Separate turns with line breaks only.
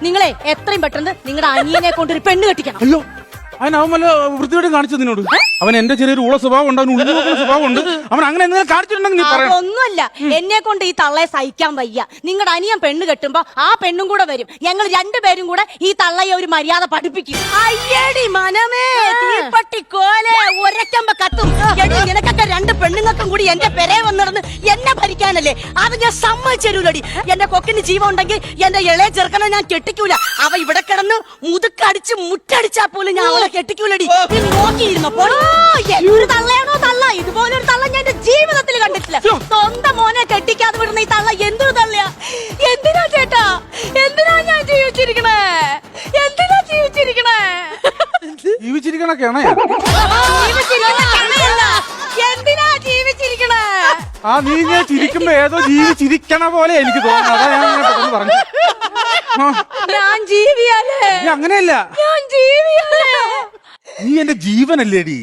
നിങ്ങളെ എത്രയും പെട്ടെന്ന് നിങ്ങളുടെ അനിയനെ കൊണ്ടൊരു പെണ്ണ് കെട്ടിക്കണം.
അയ്യോ അവൻ വല്ല വൃത്തിയോട് കാണിച്ചു നിന്നോട്? അവൻ എന്റെ ചെറിയൊരു ഉള്ള സ്വഭാവം ഉണ്ട്, അവന് ഉള്ളു നോക്കുന്ന സ്വഭാവം ഉണ്ട്. അവൻ അങ്ങനെ എന്തെങ്കിലും കാണിച്ചിട്ടുണ്ടെങ്കിൽ നീ പറയണം.
ഒന്നുമല്ല, എന്നെ കൊണ്ട് ഈ തള്ളയെ സഹിക്കാൻ വയ്യ. നിങ്ങളുടെ അനിയൻ പെണ്ണ് കെട്ടുമ്പോ ആ പെണ്ണും കൂടെ വരും. ഞങ്ങൾ രണ്ടുപേരും കൂടെ ഈ തള്ളയെ ഒരു മര്യാദ പഠിപ്പിക്കും. അയ്യടി മനമേ, തീപ്പട്ടി കോലെ ഒരയ്ക്കുമ്പോ കത്തും. എടി നിനക്കൊക്കെ രണ്ട് പെണ്ണുങ്ങൾക്കും കൂടി എന്റെ പെരേ വന്നിടന്ന് എന്നെ ഭരിക്കാനല്ലേ? അത് ഞാൻ സമ്മതിച്ചേരൂലടി. എന്റെ കൊക്കിന് ജീവൻ ഉണ്ടെങ്കിൽ എന്റെ ഇളയ ചെറുക്കനെ ഞാൻ കെട്ടിക്കൂല. അവ ഇവിടെ കിടന്ന് മുതുക്കടിച്ച് മുറ്റടിച്ചാ പോലും ഞാൻ അവളെ കെട്ടിക്കൂലടി. നീ നോക്കിയിരുന്നപ്പോൾ ഒരു തള്ളയാണോ തള്ള? ഇതുപോലൊരു തള്ള ഞാൻ എന്റെ ജീവിതത്തിൽ കണ്ടിട്ടില്ല. സ്വന്തം മോനെ കെട്ടിക്കാതെ വിടുന്ന ഈ തള്ള എന്തൊരു തള്ളയാ! എന്തിനാ ചേട്ടാ, എന്തിനാ ഞാൻ ജീവിച്ചിരിക്കണേ? എന്തിനാ ജീവിച്ചിരിക്കണേ?
ജീവിച്ചിരിക്കണൊക്കെയാണ്.
എന്തിനാ ജീവിച്ചിരിക്കണേ?
ആ നീ ഞാൻ ചിരിക്കുമ്പോ ഏതോ ജീവിച്ചിരിക്കണ പോലെ എനിക്ക് തോന്നുന്നു. അതാ ഞാൻ പെട്ടെന്ന് പറഞ്ഞു.
ഞാൻ ജീവിയാലേ?
അങ്ങനെയല്ല,
ഞാൻ ജീവിയാലേ?
നീ എന്റെ ജീവനല്ലേടി.